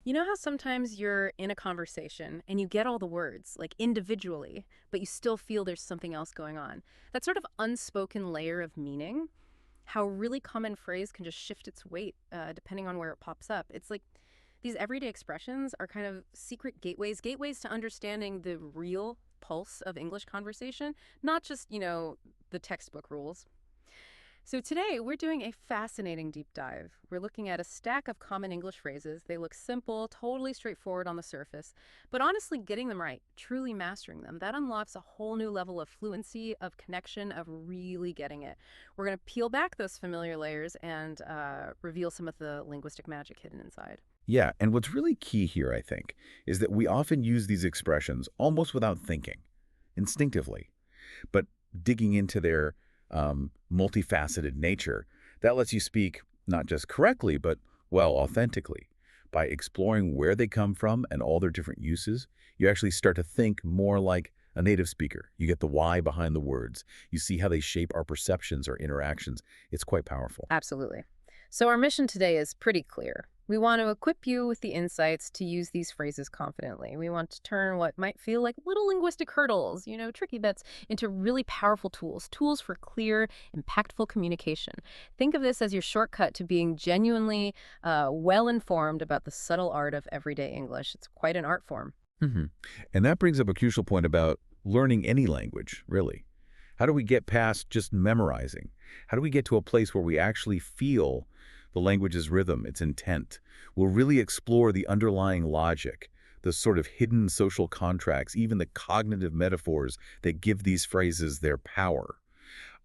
You know how sometimes you're in a conversation and you get all the words, like individually, but you still feel there's something else going on? That sort of unspoken layer of meaning, how a really common phrase can just shift its weight depending on where it pops up. It's like these everyday expressions are kind of secret gateways to understanding the real pulse of English conversation, not just, the textbook rules. So today we're doing a fascinating deep dive. We're looking at a stack of common English phrases. They look simple, totally straightforward on the surface, but honestly getting them right, truly mastering them, that unlocks a whole new level of fluency, of connection, of really getting it. We're going to peel back those familiar layers and reveal some of the linguistic magic hidden inside. Yeah, and what's really key here, I think, is that we often use these expressions almost without thinking, instinctively. But digging into their multifaceted nature, that lets you speak not just correctly, but, well, authentically. By exploring where they come from and all their different uses, you actually start to think more like a native speaker. You get the why behind the words. You see how they shape our perceptions or interactions. It's quite powerful. Absolutely. So our mission today is pretty clear. We want to equip you with the insights to use these phrases confidently. We want to turn what might feel like little linguistic hurdles, tricky bits, into really powerful tools for clear, impactful communication. Think of this as your shortcut to being genuinely well-informed about the subtle art of everyday English. It's quite an art form. Mm-hmm. And that brings up a crucial point about learning any language, really. How do we get past just memorizing? How do we get to a place where we actually feel the language's rhythm, its intent? We'll really explore the underlying logic, the sort of hidden social contracts, even the cognitive metaphors that give these phrases their power.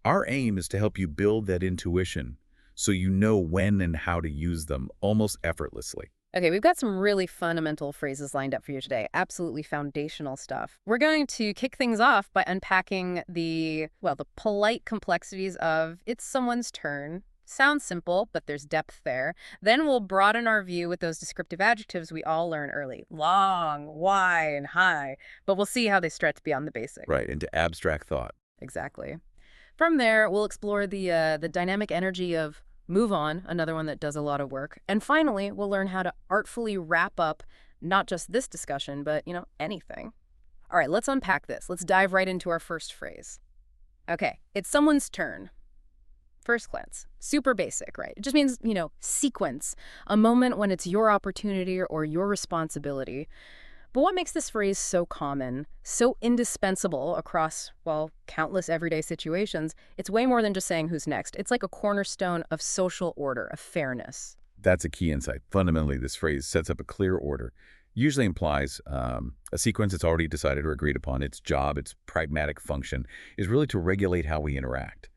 Our aim is to help you build that intuition so you know when and how to use them almost effortlessly. Okay, we've got some really fundamental phrases lined up for you today. Absolutely foundational stuff. We're going to kick things off by unpacking the polite complexities of it's someone's turn. Sounds simple, but there's depth there. Then we'll broaden our view with those descriptive adjectives we all learn early. Long, wide, and high. But we'll see how they stretch beyond the basic. Right, into abstract thought. Exactly. From there, we'll explore the dynamic energy of move on, another one that does a lot of work. And finally, we'll learn how to artfully wrap up not just this discussion, but, anything. All right, let's unpack this. Let's dive right into our first phrase. Okay, it's someone's turn. First glance, super basic, right? It just means, sequence, a moment when it's your opportunity or your responsibility. But what makes this phrase so common, so indispensable across, countless everyday situations, it's way more than just saying who's next. It's like a cornerstone of social order, of fairness. That's a key insight. Fundamentally, this phrase sets up a clear order. Usually implies a sequence that's already decided or agreed upon. Its job, its pragmatic function, is really to regulate how we interact,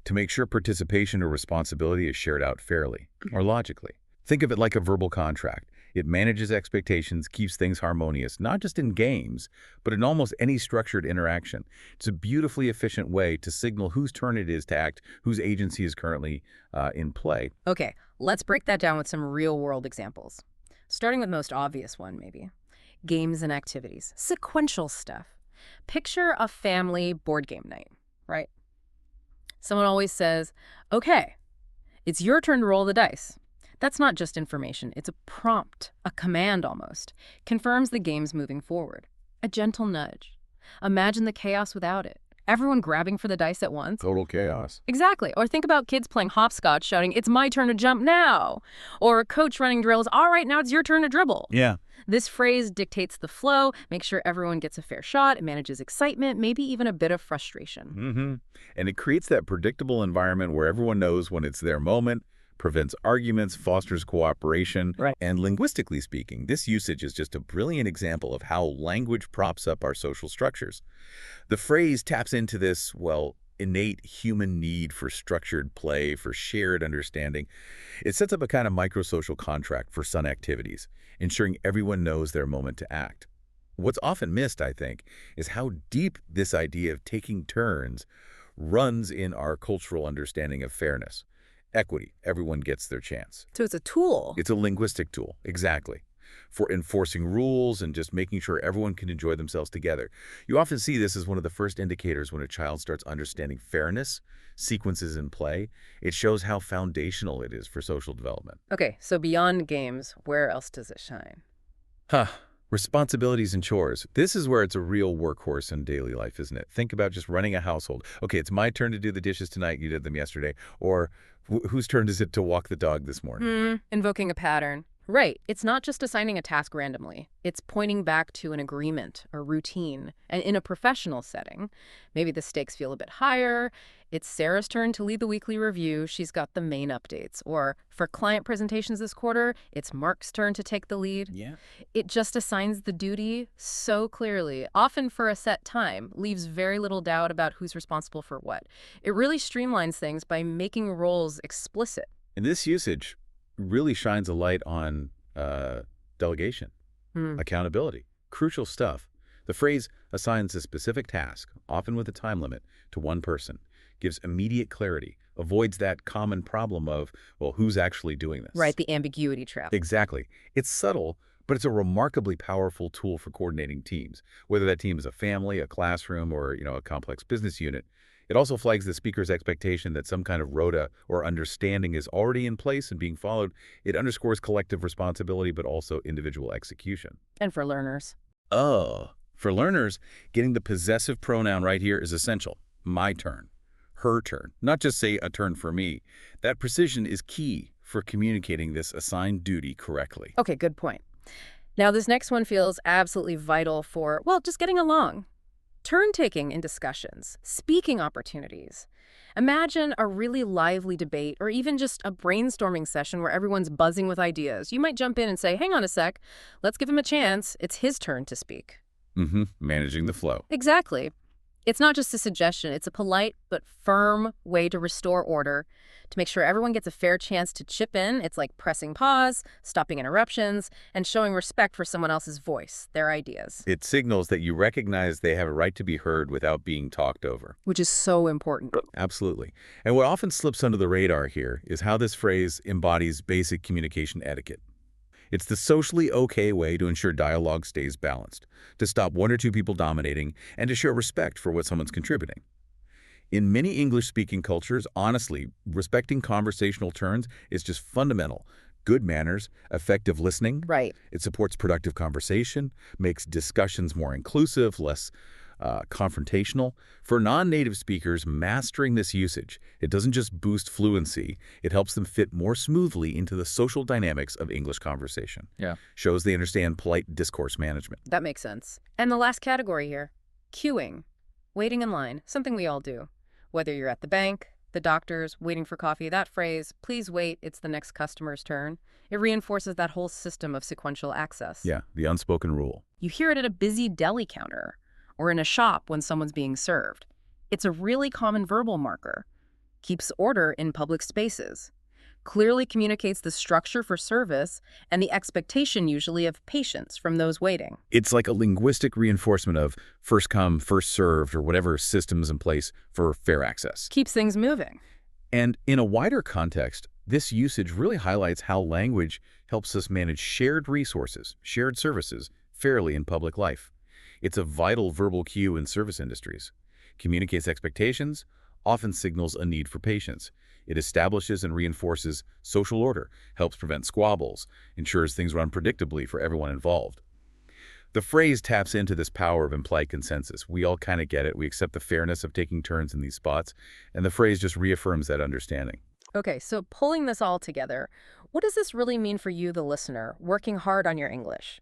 to make sure participation or responsibility is shared out fairly or logically. Think of it like a verbal contract. It manages expectations, keeps things harmonious, not just in games, but in almost any structured interaction. It's a beautifully efficient way to signal whose turn it is to act, whose agency is currently in play. Okay, let's break that down with some real-world examples. Starting with the most obvious one, maybe. Games and activities. Sequential stuff. Picture a family board game night, right? Someone always says, okay, it's your turn to roll the dice. That's not just information. It's a prompt, a command almost. Confirms the game's moving forward. A gentle nudge. Imagine the chaos without it. Everyone grabbing for the dice at once. Total chaos. Exactly. Or think about kids playing hopscotch shouting, it's my turn to jump now. Or a coach running drills, all right, now it's your turn to dribble. Yeah. This phrase dictates the flow, makes sure everyone gets a fair shot, it manages excitement, maybe even a bit of frustration. Mm-hmm. And it creates that predictable environment where everyone knows when it's their moment, prevents arguments, fosters cooperation. Right. And linguistically speaking, this usage is just a brilliant example of how language props up our social structures. The phrase taps into this, innate human need for structured play, for shared understanding. It sets up a kind of microsocial contract for some activities, ensuring everyone knows their moment to act. What's often missed, I think, is how deep this idea of taking turns runs in our cultural understanding of fairness. Equity, everyone gets their chance. So it's a tool. It's a linguistic tool, exactly, for enforcing rules and just making sure everyone can enjoy themselves together. You often see this as one of the first indicators when a child starts understanding fairness, sequences in play. It shows how foundational it is for social development. Okay, so beyond games, where else does it shine? Huh. Responsibilities and chores. This is where it's a real workhorse in daily life, isn't it? Think about just running a household. Okay, it's my turn to do the dishes tonight. You did them yesterday. Or whose turn is it to walk the dog this morning? Invoking a pattern. Right. It's not just assigning a task randomly. It's pointing back to an agreement or routine. And in a professional setting, maybe the stakes feel a bit higher. It's Sarah's turn to lead the weekly review. She's got the main updates. Or for client presentations this quarter, it's Mark's turn to take the lead. Yeah. It just assigns the duty so clearly, often for a set time, leaves very little doubt about who's responsible for what. It really streamlines things by making roles explicit. And this usage really shines a light on delegation, accountability, crucial stuff. The phrase assigns a specific task, often with a time limit, to one person, gives immediate clarity, avoids that common problem of, well, who's actually doing this? Right, the ambiguity trap. Exactly. It's subtle, but it's a remarkably powerful tool for coordinating teams, whether that team is a family, a classroom, or a complex business unit. It also flags the speaker's expectation that some kind of rota or understanding is already in place and being followed. It underscores collective responsibility, but also individual execution. And for learners. For learners, getting the possessive pronoun right here is essential. My turn, her turn, not just say a turn for me. That precision is key for communicating this assigned duty correctly. Okay, good point. Now, this next one feels absolutely vital for, well, just getting along. Turn-taking in discussions, speaking opportunities. Imagine a really lively debate or even just a brainstorming session where everyone's buzzing with ideas. You might jump in and say, hang on a sec, let's give him a chance. It's his turn to speak. Managing the flow. Exactly. It's not just a suggestion. It's a polite but firm way to restore order, to make sure everyone gets a fair chance to chip in. It's like pressing pause, stopping interruptions, and showing respect for someone else's voice, their ideas. It signals that you recognize they have a right to be heard without being talked over. Which is so important. Absolutely. And what often slips under the radar here is how this phrase embodies basic communication etiquette. It's the socially okay way to ensure dialogue stays balanced, to stop one or two people dominating, and to show respect for what someone's contributing. In many English-speaking cultures, honestly, respecting conversational turns is just fundamental. Good manners, effective listening. Right. It supports productive conversation, makes discussions more inclusive, less confrontational. For non-native speakers, mastering this usage, it doesn't just boost fluency, it helps them fit more smoothly into the social dynamics of English conversation. Yeah. Shows they understand polite discourse management. That makes sense. And the last category here, queuing. Waiting in line, something we all do. Whether you're at the bank, the doctor's, waiting for coffee, that phrase, please wait, it's the next customer's turn, it reinforces that whole system of sequential access. Yeah, the unspoken rule. You hear it at a busy deli counter or in a shop when someone's being served. It's a really common verbal marker. Keeps order in public spaces. Clearly communicates the structure for service and the expectation usually of patience from those waiting. It's like a linguistic reinforcement of first come, first served, or whatever system's in place for fair access. Keeps things moving. And in a wider context, this usage really highlights how language helps us manage shared resources, shared services, fairly in public life. It's a vital verbal cue in service industries. Communicates expectations, often signals a need for patience. It establishes and reinforces social order, helps prevent squabbles, ensures things run predictably for everyone involved. The phrase taps into this power of implied consensus. We all kind of get it. We accept the fairness of taking turns in these spots, and the phrase just reaffirms that understanding. Okay, so pulling this all together, what does this really mean for you, the listener, working hard on your English?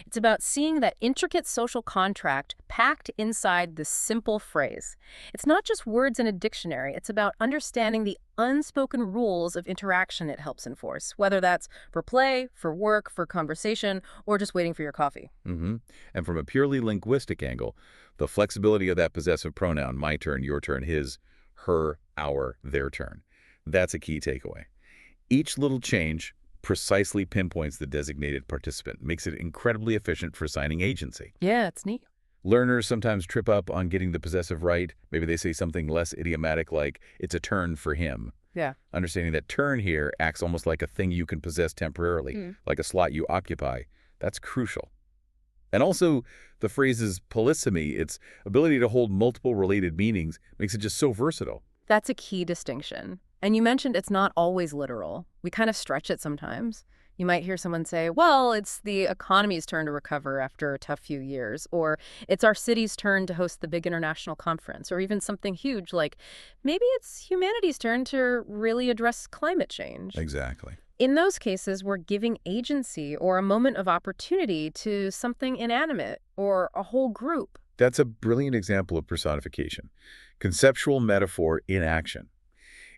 It's about seeing that intricate social contract packed inside this simple phrase. It's not just words in a dictionary. It's about understanding the unspoken rules of interaction it helps enforce, whether that's for play, for work, for conversation, or just waiting for your coffee. And from a purely linguistic angle, the flexibility of that possessive pronoun, my turn, your turn, his, her, our, their turn, that's a key takeaway. Each little change precisely pinpoints the designated participant, makes it incredibly efficient for assigning agency. Yeah, it's neat. Learners sometimes trip up on getting the possessive right. Maybe they say something less idiomatic like, it's a turn for him. Yeah. Understanding that turn here acts almost like a thing you can possess temporarily, like a slot you occupy. That's crucial. And also, the phrase's polysemy, its ability to hold multiple related meanings, makes it just so versatile. That's a key distinction. And you mentioned it's not always literal. We kind of stretch it sometimes. You might hear someone say, well, it's the economy's turn to recover after a tough few years, or it's our city's turn to host the big international conference, or even something huge like maybe it's humanity's turn to really address climate change. Exactly. In those cases, we're giving agency or a moment of opportunity to something inanimate or a whole group. That's a brilliant example of personification. Conceptual metaphor in action.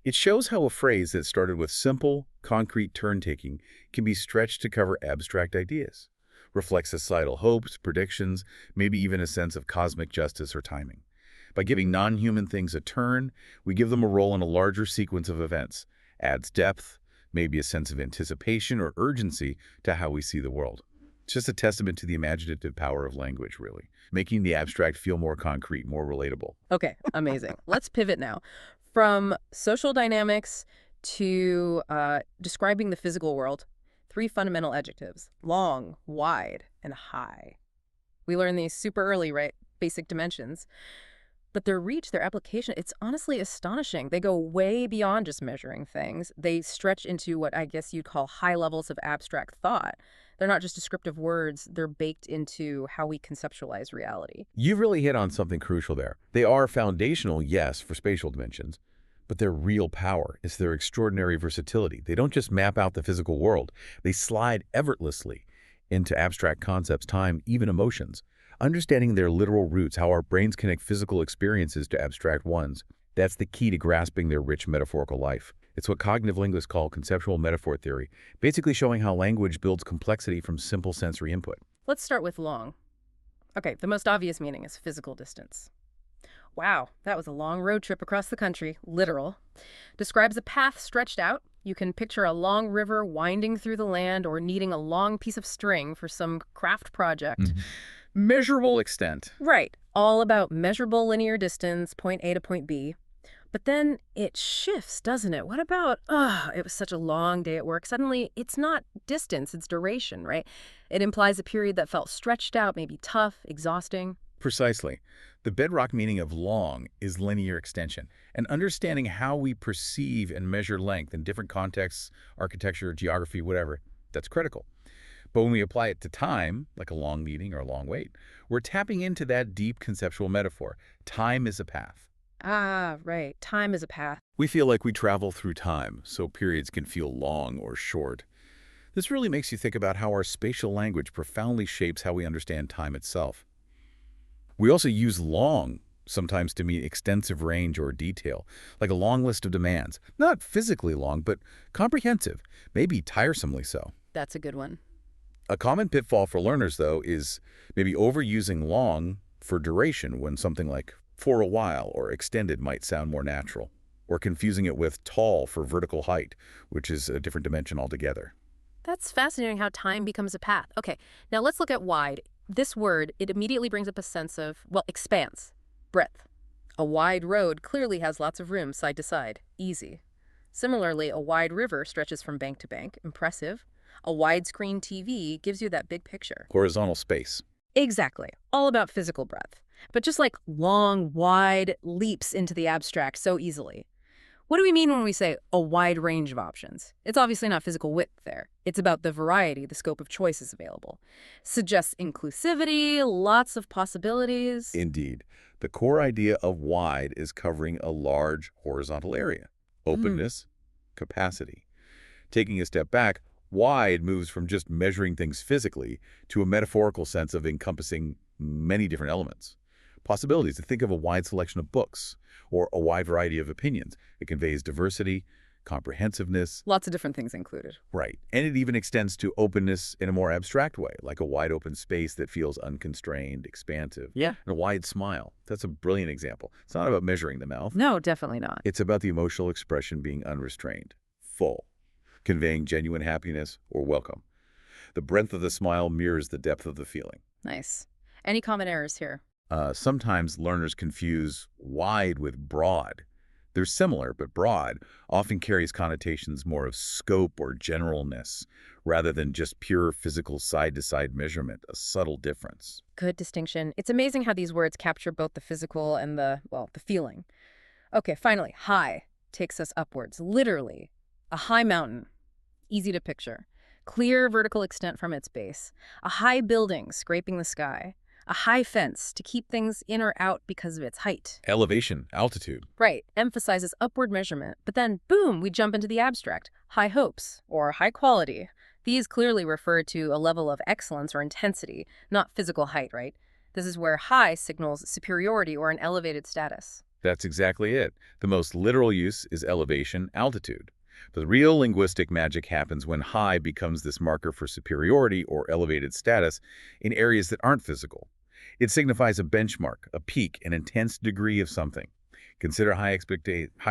It shows how a phrase that started with simple, concrete turn-taking can be stretched to cover abstract ideas, reflect societal hopes, predictions, maybe even a sense of cosmic justice or timing. By giving non-human things a turn, we give them a role in a larger sequence of events, adds depth, maybe a sense of anticipation or urgency to how we see the world. It's just a testament to the imaginative power of language, really, making the abstract feel more concrete, more relatable. Okay, amazing. Let's pivot now. From social dynamics to describing the physical world, 3 fundamental adjectives: long, wide, and high. We learn these super early, right? Basic dimensions. But their reach, their application, it's honestly astonishing. They go way beyond just measuring things. They stretch into what I guess you'd call high levels of abstract thought. They're not just descriptive words, they're baked into how we conceptualize reality. You've really hit on something crucial there. They are foundational, yes, for spatial dimensions, but their real power is their extraordinary versatility. They don't just map out the physical world. They slide effortlessly into abstract concepts, time, even emotions. Understanding their literal roots, how our brains connect physical experiences to abstract ones, that's the key to grasping their rich metaphorical life. It's what cognitive linguists call conceptual metaphor theory, basically showing how language builds complexity from simple sensory input. Let's start with long. Okay, the most obvious meaning is physical distance. Wow, that was a long road trip across the country, literal. Describes a path stretched out. You can picture a long river winding through the land or needing a long piece of string for some craft project. Measurable extent. Right, all about measurable linear distance, point A to point B. But then it shifts, doesn't it? What about, it was such a long day at work. Suddenly, it's not distance, it's duration, right? It implies a period that felt stretched out, maybe tough, exhausting. Precisely. The bedrock meaning of long is linear extension, and understanding how we perceive and measure length in different contexts, architecture, geography, whatever, that's critical. But when we apply it to time, like a long meeting or a long wait, we're tapping into that deep conceptual metaphor. Time is a path. Ah, right. Time is a path. We feel like we travel through time, so periods can feel long or short. This really makes you think about how our spatial language profoundly shapes how we understand time itself. We also use long sometimes to mean extensive range or detail, like a long list of demands. Not physically long, but comprehensive, maybe tiresomely so. That's a good one. A common pitfall for learners, though, is maybe overusing long for duration when something like for a while or extended might sound more natural, or confusing it with tall for vertical height, which is a different dimension altogether. That's fascinating how time becomes a path. Okay, now let's look at wide. This word, it immediately brings up a sense of, well, expanse, breadth. A wide road clearly has lots of room side to side, easy. Similarly, a wide river stretches from bank to bank, impressive. A widescreen TV gives you that big picture. Horizontal space. Exactly, all about physical breadth. But just like long, wide leaps into the abstract so easily. What do we mean when we say a wide range of options? It's obviously not physical width there. It's about the variety, the scope of choices available. Suggests inclusivity, lots of possibilities. Indeed. The core idea of wide is covering a large horizontal area. Openness, capacity. Taking a step back, wide moves from just measuring things physically to a metaphorical sense of encompassing many different elements. Possibilities to think of a wide selection of books or a wide variety of opinions. It conveys diversity, comprehensiveness. Lots of different things included. Right. And it even extends to openness in a more abstract way, like a wide open space that feels unconstrained, expansive. Yeah. And a wide smile. That's a brilliant example. It's not about measuring the mouth. No, definitely not. It's about the emotional expression being unrestrained, full, conveying genuine happiness or welcome. The breadth of the smile mirrors the depth of the feeling. Nice. Any common errors here? Sometimes learners confuse wide with broad. They're similar, but broad often carries connotations more of scope or generalness, rather than just pure physical side-to-side measurement, a subtle difference. Good distinction. It's amazing how these words capture both the physical and the feeling. Okay, finally, high takes us upwards, literally. A high mountain. Easy to picture. clear vertical extent from its base, a high building scraping the sky, a high fence to keep things in or out because of its height. Elevation, altitude. Right, emphasizes upward measurement, but then, boom, we jump into the abstract. High hopes, or high quality. These clearly refer to a level of excellence or intensity, not physical height, right? This is where high signals superiority or an elevated status. That's exactly it. The most literal use is elevation, altitude. The real linguistic magic happens when high becomes this marker for superiority or elevated status in areas that aren't physical. It signifies a benchmark, a peak, an intense degree of something. Consider high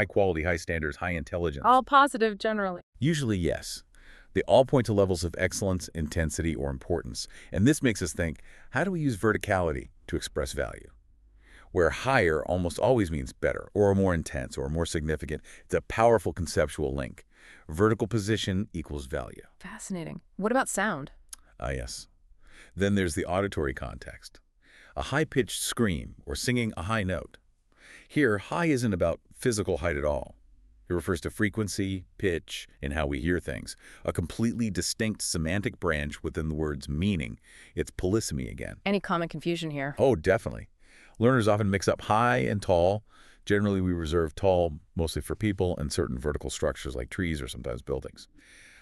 quality, high standards, high intelligence. All positive generally. Usually, yes. They all point to levels of excellence, intensity, or importance. And this makes us think, how do we use verticality to express value? Where higher almost always means better, or more intense, or more significant. It's a powerful conceptual link. Vertical position equals value. Fascinating. What about sound? Yes. Then there's the auditory context. A high-pitched scream or singing a high note. Here, high isn't about physical height at all. It refers to frequency, pitch, and how we hear things, a completely distinct semantic branch within the word's meaning. It's polysemy again. Any common confusion here? Oh, definitely. Learners often mix up high and tall. Generally, we reserve tall mostly for people and certain vertical structures like trees or sometimes buildings.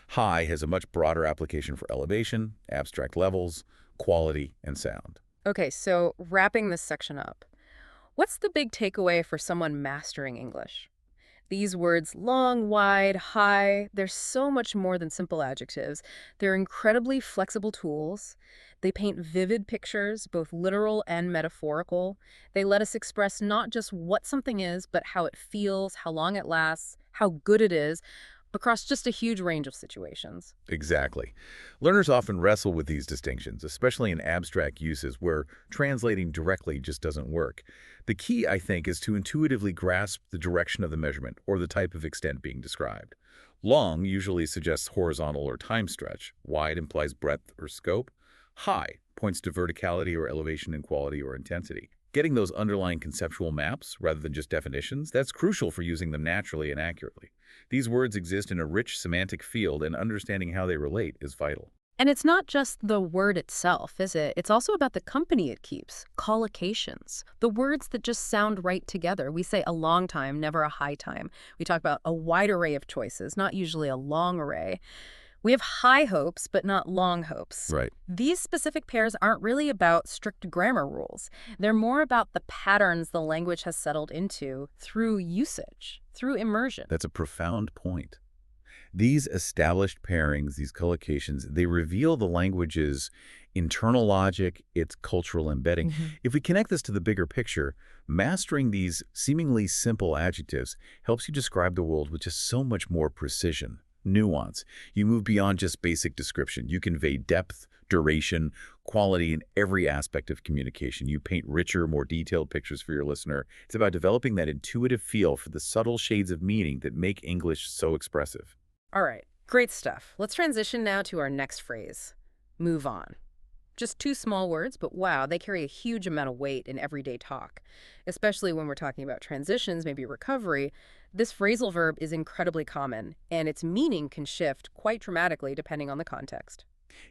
High has a much broader application for elevation, abstract levels, quality, and sound. Okay, so wrapping this section up, what's the big takeaway for someone mastering English? These words, long, wide, high, they're so much more than simple adjectives. They're incredibly flexible tools. They paint vivid pictures, both literal and metaphorical. They let us express not just what something is, but how it feels, how long it lasts, how good it is, across just a huge range of situations. Exactly. Learners often wrestle with these distinctions, especially in abstract uses where translating directly just doesn't work. The key, I think, is to intuitively grasp the direction of the measurement or the type of extent being described. Long usually suggests horizontal or time stretch. Wide implies breadth or scope. High points to verticality or elevation in quality or intensity. Getting those underlying conceptual maps, rather than just definitions, that's crucial for using them naturally and accurately. These words exist in a rich semantic field, and understanding how they relate is vital. And it's not just the word itself, is it? It's also about the company it keeps, collocations, the words that just sound right together. We say a long time, never a high time. We talk about a wide array of choices, not usually a long array. We have high hopes, but not long hopes. Right. These specific pairs aren't really about strict grammar rules. They're more about the patterns the language has settled into through usage, through immersion. That's a profound point. These established pairings, these collocations, they reveal the language's internal logic, its cultural embedding. If we connect this to the bigger picture, mastering these seemingly simple adjectives helps you describe the world with just so much more precision. Nuance. You move beyond just basic description. You convey depth, duration, quality in every aspect of communication. You paint richer, more detailed pictures for your listener. It's about developing that intuitive feel for the subtle shades of meaning that make English so expressive. All right, great stuff. Let's transition now to our next phrase, move on. Just two small words, but wow, they carry a huge amount of weight in everyday talk. Especially when we're talking about transitions, maybe recovery. This phrasal verb is incredibly common, and its meaning can shift quite dramatically depending on the context.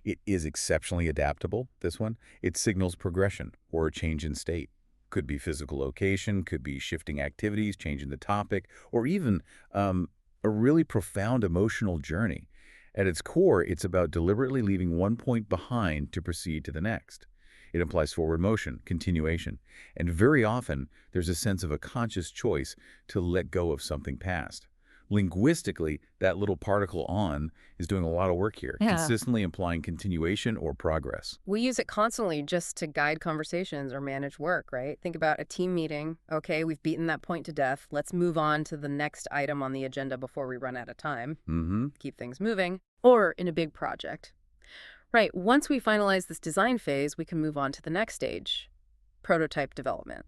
It is exceptionally adaptable, this one. It signals progression or a change in state. Could be physical location, could be shifting activities, changing the topic, or even a really profound emotional journey. At its core, it's about deliberately leaving one point behind to proceed to the next. It implies forward motion, continuation, and very often there's a sense of a conscious choice to let go of something past. Linguistically, that little particle on is doing a lot of work here, consistently implying continuation or progress. We use it constantly just to guide conversations or manage work, right? Think about a team meeting. Okay, we've beaten that point to death. Let's move on to the next item on the agenda before we run out of time. Keep things moving. Or in a big project. Right, once we finalize this design phase, we can move on to the next stage, prototype development.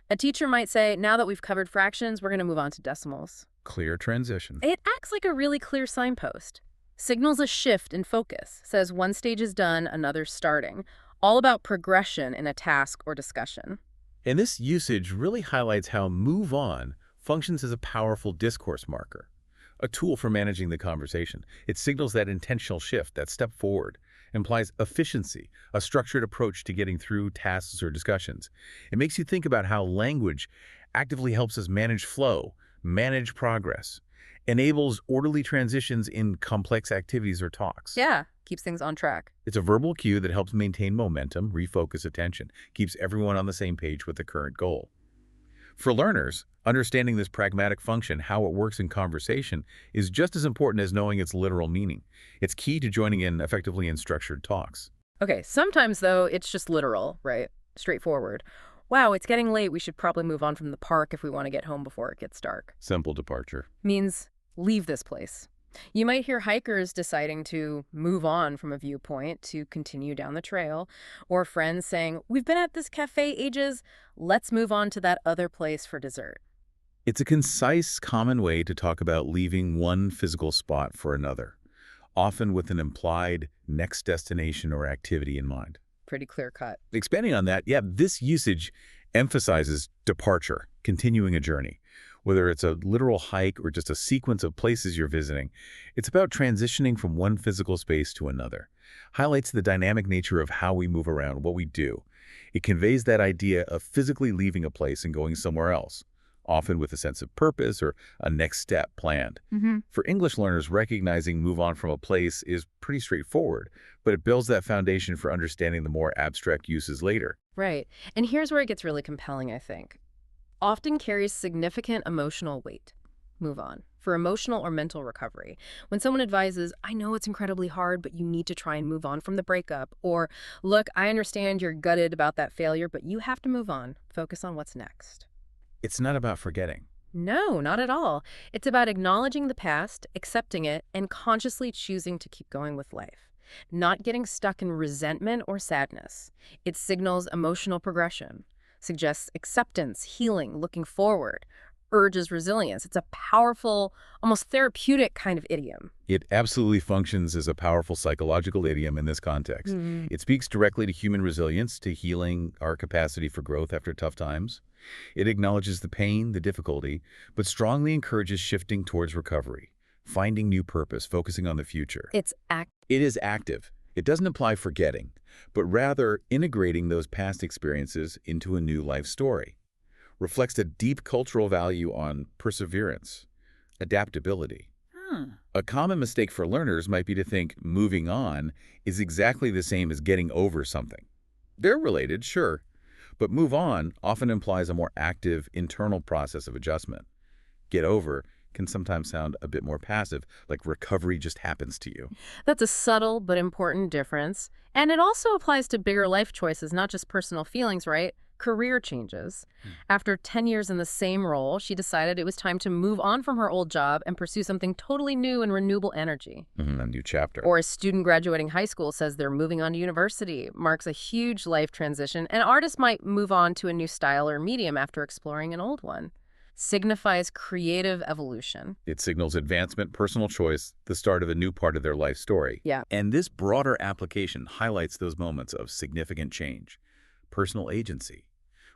A teacher might say, now that we've covered fractions, we're going to move on to decimals. Clear transition. It acts like a really clear signpost. Signals a shift in focus, says one stage is done, another's starting. All about progression in a task or discussion. And this usage really highlights how move on functions as a powerful discourse marker. a tool for managing the conversation. It signals that intentional shift, that step forward, implies efficiency, a structured approach to getting through tasks or discussions. It makes you think about how language actively helps us manage flow, manage progress, enables orderly transitions in complex activities or talks. Yeah, keeps things on track. It's a verbal cue that helps maintain momentum, refocus attention, keeps everyone on the same page with the current goal. For learners, understanding this pragmatic function, how it works in conversation, is just as important as knowing its literal meaning. It's key to joining in effectively in structured talks. Okay, sometimes, though, it's just literal, right? Straightforward. Wow, it's getting late. We should probably move on from the park if we want to get home before it gets dark. Simple departure. Means leave this place. You might hear hikers deciding to move on from a viewpoint to continue down the trail, or friends saying, we've been at this cafe ages, let's move on to that other place for dessert. It's a concise, common way to talk about leaving one physical spot for another, often with an implied next destination or activity in mind. Pretty clear cut. Expanding on that, yeah, this usage emphasizes departure, continuing a journey. Whether it's a literal hike or just a sequence of places you're visiting, it's about transitioning from one physical space to another. Highlights the dynamic nature of how we move around, what we do. It conveys that idea of physically leaving a place and going somewhere else, often with a sense of purpose or a next step planned. For English learners, recognizing move on from a place is pretty straightforward, but it builds that foundation for understanding the more abstract uses later. Right. And here's where it gets really compelling, I think. Often carries significant emotional weight. Move on. For emotional or mental recovery. When someone advises, I know it's incredibly hard, but you need to try and move on from the breakup. Or, look, I understand you're gutted about that failure, but you have to move on. Focus on what's next. It's not about forgetting. No, not at all. It's about acknowledging the past, accepting it, and consciously choosing to keep going with life. Not getting stuck in resentment or sadness. It signals emotional progression. Suggests acceptance, healing, looking forward, urges resilience. It's a powerful, almost therapeutic kind of idiom. It absolutely functions as a powerful psychological idiom in this context. It speaks directly to human resilience, to healing our capacity for growth after tough times. It acknowledges the pain, the difficulty, but strongly encourages shifting towards recovery, finding new purpose, focusing on the future. It is active. It doesn't imply forgetting, but rather integrating those past experiences into a new life story. Reflects a deep cultural value on perseverance, adaptability. A common mistake for learners might be to think moving on is exactly the same as getting over something. They're related, sure, but move on often implies a more active internal process of adjustment. Get over can sometimes sound a bit more passive, like recovery just happens to you. That's a subtle but important difference. And it also applies to bigger life choices, not just personal feelings, right? Career changes. After 10 years in the same role, she decided it was time to move on from her old job and pursue something totally new and renewable energy. A new chapter. Or a student graduating high school says they're moving on to university, marks a huge life transition. An artist might move on to a new style or medium after exploring an old one. Signifies creative evolution. It signals advancement, personal choice, the start of a new part of their life story. Yeah. And this broader application highlights those moments of significant change, personal agency,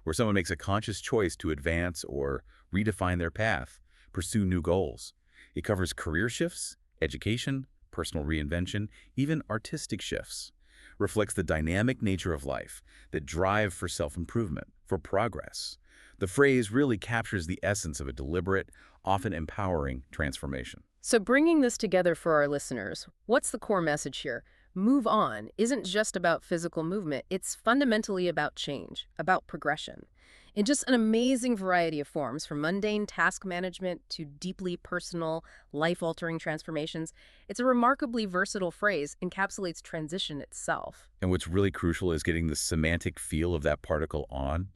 where someone makes a conscious choice to advance or redefine their path, pursue new goals. It covers career shifts, education, personal reinvention, even artistic shifts. Reflects the dynamic nature of life, the drive for self-improvement, for progress. The phrase really captures the essence of a deliberate, often empowering transformation. So bringing this together for our listeners, what's the core message here? Move on isn't just about physical movement. It's fundamentally about change, about progression. In just an amazing variety of forms, from mundane task management to deeply personal, life-altering transformations, it's a remarkably versatile phrase, encapsulates transition itself. And what's really crucial is getting the semantic feel of that particle on.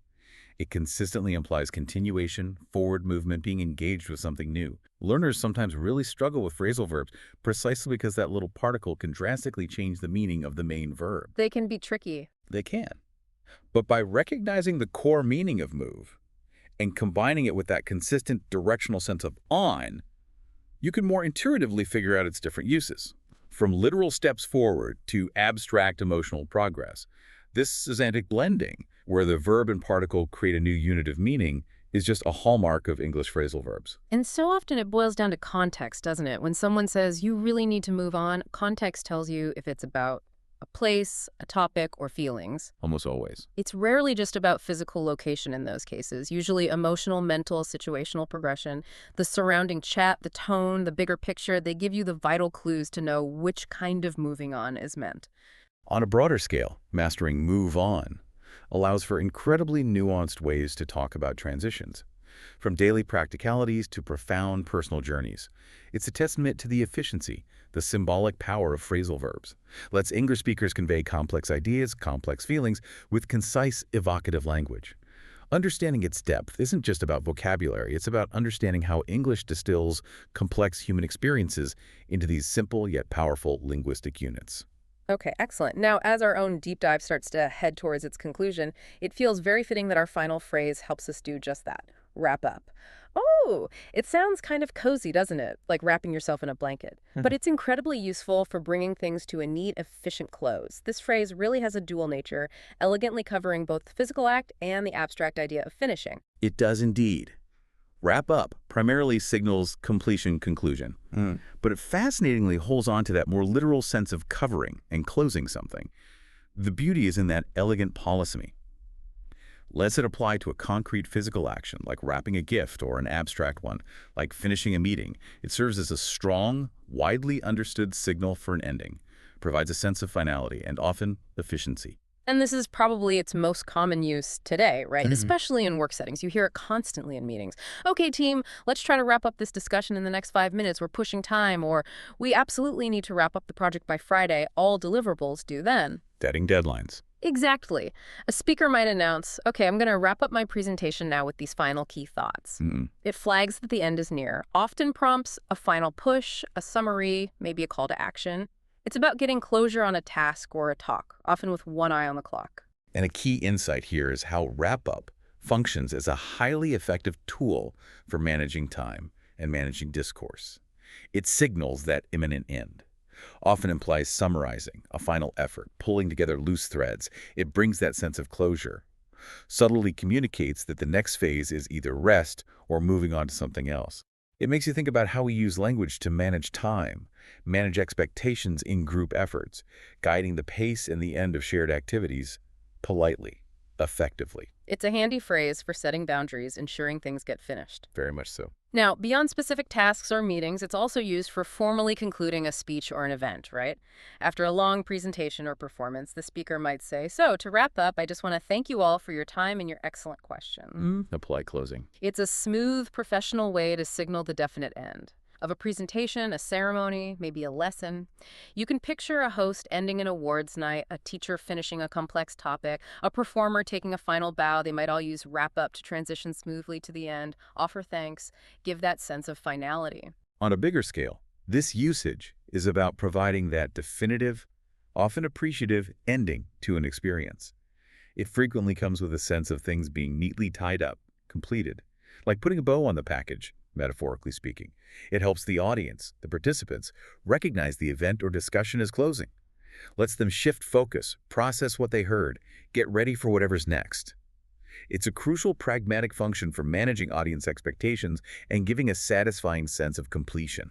It consistently implies continuation, forward movement, being engaged with something new. Learners sometimes really struggle with phrasal verbs precisely because that little particle can drastically change the meaning of the main verb. They can be tricky. They can. But by recognizing the core meaning of move and combining it with that consistent directional sense of on, you can more intuitively figure out its different uses. From literal steps forward to abstract emotional progress, this semantic blending, where the verb and particle create a new unit of meaning, is just a hallmark of English phrasal verbs. And so often it boils down to context, doesn't it? When someone says you really need to move on, context tells you if it's about a place, a topic, or feelings. Almost always. It's rarely just about physical location in those cases, usually emotional, mental, situational progression. The surrounding chat, the tone, the bigger picture, they give you the vital clues to know which kind of moving on is meant. On a broader scale, mastering move on allows for incredibly nuanced ways to talk about transitions, from daily practicalities to profound personal journeys. It's a testament to the efficiency, the symbolic power of phrasal verbs. Lets English speakers convey complex ideas, complex feelings, with concise, evocative language. Understanding its depth isn't just about vocabulary, it's about understanding how English distills complex human experiences into these simple yet powerful linguistic units. Okay, excellent. Now, as our own deep dive starts to head towards its conclusion, it feels very fitting that our final phrase helps us do just that, wrap up. Oh, it sounds kind of cozy, doesn't it? Like wrapping yourself in a blanket. But it's incredibly useful for bringing things to a neat, efficient close. This phrase really has a dual nature, elegantly covering both the physical act and the abstract idea of finishing. It does indeed. Wrap up primarily signals completion, conclusion. But it fascinatingly holds on to that more literal sense of covering and closing something. The beauty is in that elegant polysemy. Lets it apply to a concrete physical action, like wrapping a gift, or an abstract one, like finishing a meeting. It serves as a strong, widely understood signal for an ending, provides a sense of finality, and often efficiency. And this is probably its most common use today, right? Especially in work settings. You hear it constantly in meetings. Okay, team, let's try to wrap up this discussion in the next 5 minutes. We're pushing time, or we absolutely need to wrap up the project by Friday. All deliverables due then. Setting deadlines. Exactly. A speaker might announce, okay, I'm going to wrap up my presentation now with these final key thoughts. It flags that the end is near, often prompts a final push, a summary, maybe a call to action. It's about getting closure on a task or a talk, often with one eye on the clock. And a key insight here is how wrap-up functions as a highly effective tool for managing time and managing discourse. It signals that imminent end. Often implies summarizing, a final effort, pulling together loose threads. It brings that sense of closure. Subtly communicates that the next phase is either rest or moving on to something else. It makes you think about how we use language to manage time, manage expectations in group efforts, guiding the pace and the end of shared activities politely, effectively. It's a handy phrase for setting boundaries, ensuring things get finished. Very much so. Now, beyond specific tasks or meetings, it's also used for formally concluding a speech or an event, right? After a long presentation or performance, the speaker might say, so to wrap up, I just want to thank you all for your time and your excellent questions. A polite closing. It's a smooth, professional way to signal the definite end of a presentation, a ceremony, maybe a lesson. You can picture a host ending an awards night, a teacher finishing a complex topic, a performer taking a final bow. They might all use wrap up to transition smoothly to the end, offer thanks, give that sense of finality. On a bigger scale, this usage is about providing that definitive, often appreciative ending to an experience. It frequently comes with a sense of things being neatly tied up, completed, like putting a bow on the package, metaphorically speaking. It helps the audience, the participants, recognize the event or discussion as closing. Lets them shift focus, process what they heard, get ready for whatever's next. It's a crucial pragmatic function for managing audience expectations and giving a satisfying sense of completion.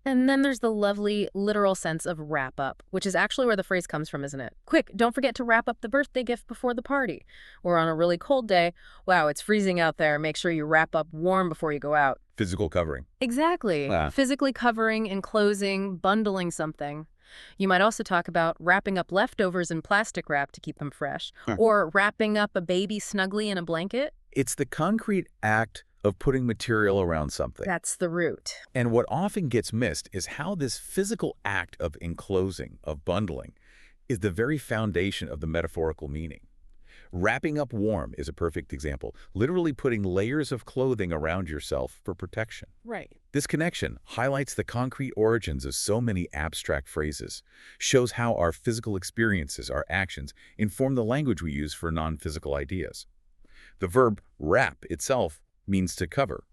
And then there's the lovely, literal sense of wrap up, which is actually where the phrase comes from, isn't it? Quick, don't forget to wrap up the birthday gift before the party. Or on a really cold day, wow, it's freezing out there. Make sure you wrap up warm before you go out. Physical covering. Exactly. Physically covering, enclosing, bundling something. You might also talk about wrapping up leftovers in plastic wrap to keep them fresh, or wrapping up a baby snugly in a blanket. It's the concrete act of putting material around something. That's the root. And what often gets missed is how this physical act of enclosing, of bundling, is the very foundation of the metaphorical meaning. Wrapping up warm is a perfect example, literally putting layers of clothing around yourself for protection. Right. This connection highlights the concrete origins of so many abstract phrases, shows how our physical experiences, our actions, inform the language we use for non-physical ideas. The verb wrap itself means to cover,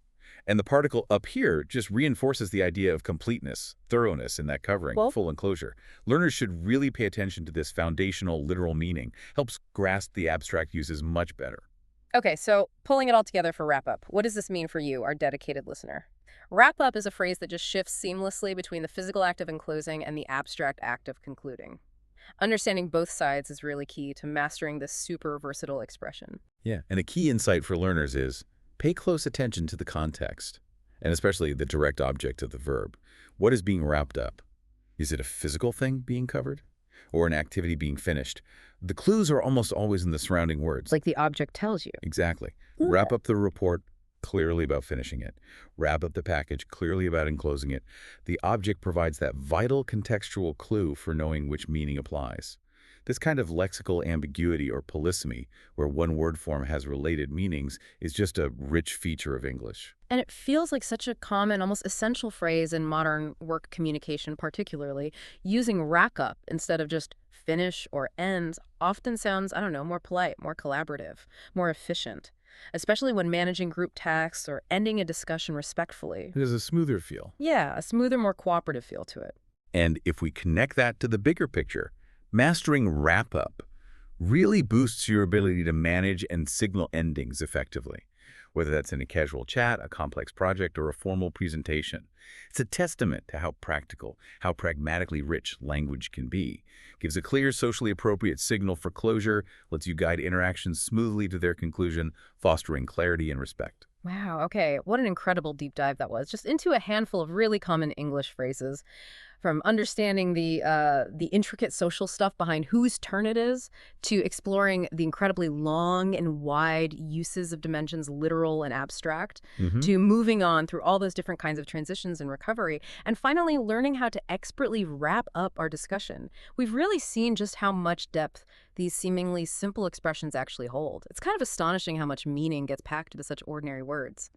and the particle up here just reinforces the idea of completeness, thoroughness in that covering, full enclosure. Learners should really pay attention to this foundational literal meaning, helps grasp the abstract uses much better. Okay, so pulling it all together for wrap up, what does this mean for you, our dedicated listener? Wrap up is a phrase that just shifts seamlessly between the physical act of enclosing and the abstract act of concluding. Understanding both sides is really key to mastering this super versatile expression. Yeah, and a key insight for learners is pay close attention to the context, and especially the direct object of the verb. What is being wrapped up? Is it a physical thing being covered? Or an activity being finished? The clues are almost always in the surrounding words. Like the object tells you. Exactly. Wrap up the report, clearly about finishing it. Wrap up the package, clearly about enclosing it. The object provides that vital contextual clue for knowing which meaning applies. This kind of lexical ambiguity or polysemy, where one word form has related meanings, is just a rich feature of English. And it feels like such a common, almost essential phrase in modern work communication, particularly. Using rack up instead of just finish or end often sounds, I don't know, more polite, more collaborative, more efficient, especially when managing group tasks or ending a discussion respectfully. It has a smoother feel. Yeah, a smoother, more cooperative feel to it. And if we connect that to the bigger picture, mastering wrap-up really boosts your ability to manage and signal endings effectively, whether that's in a casual chat, a complex project, or a formal presentation. It's a testament to how practical, how pragmatically rich language can be. Gives a clear, socially appropriate signal for closure, lets you guide interactions smoothly to their conclusion, fostering clarity and respect. Wow, okay, what an incredible deep dive that was, just into a handful of really common English phrases. From understanding the intricate social stuff behind whose turn it is, to exploring the incredibly long and wide uses of dimensions, literal and abstract, Hmm. to moving on through all those different kinds of transitions and recovery, and finally learning how to expertly wrap up our discussion. We've really seen just how much depth these seemingly simple expressions actually hold. It's kind of astonishing how much meaning gets packed into such ordinary words.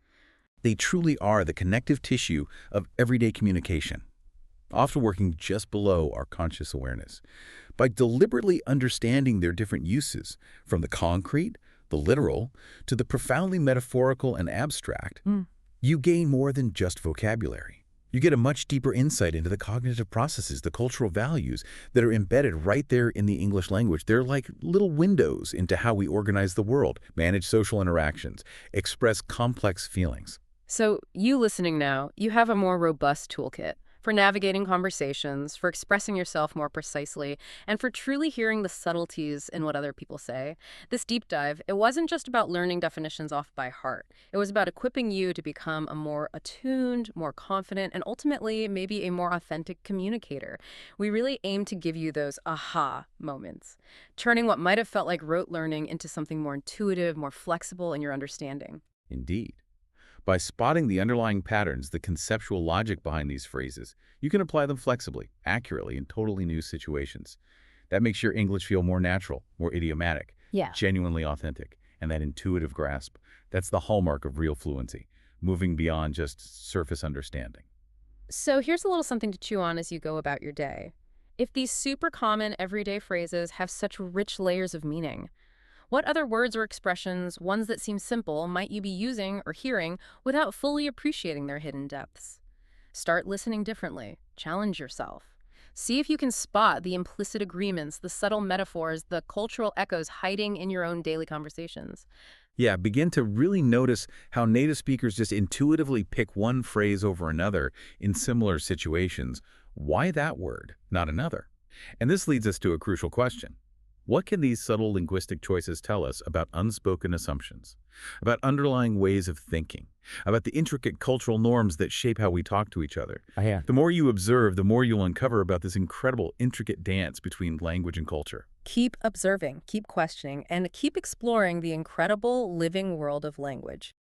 They truly are the connective tissue of everyday communication, often working just below our conscious awareness. By deliberately understanding their different uses, from the concrete, the literal, to the profoundly metaphorical and abstract, you gain more than just vocabulary. You get a much deeper insight into the cognitive processes, the cultural values that are embedded right there in the English language. They're like little windows into how we organize the world, manage social interactions, express complex feelings. So you listening now, you have a more robust toolkit for navigating conversations, for expressing yourself more precisely, and for truly hearing the subtleties in what other people say. This deep dive, it wasn't just about learning definitions off by heart. It was about equipping you to become a more attuned, more confident, and ultimately maybe a more authentic communicator. We really aim to give you those aha moments, turning what might have felt like rote learning into something more intuitive, more flexible in your understanding. Indeed. By spotting the underlying patterns, the conceptual logic behind these phrases, you can apply them flexibly, accurately, in totally new situations. That makes your English feel more natural, more idiomatic, Yeah. genuinely authentic, and that intuitive grasp. That's the hallmark of real fluency, moving beyond just surface understanding. So here's a little something to chew on as you go about your day. If these super common everyday phrases have such rich layers of meaning, what other words or expressions, ones that seem simple, might you be using or hearing without fully appreciating their hidden depths? Start listening differently. Challenge yourself. See if you can spot the implicit agreements, the subtle metaphors, the cultural echoes hiding in your own daily conversations. Yeah, begin to really notice how native speakers just intuitively pick one phrase over another in similar situations. Why that word, not another? And this leads us to a crucial question. What can these subtle linguistic choices tell us about unspoken assumptions, about underlying ways of thinking, about the intricate cultural norms that shape how we talk to each other? Yeah. The more you observe, the more you'll uncover about this incredible, intricate dance between language and culture. Keep observing, keep questioning, and keep exploring the incredible living world of language.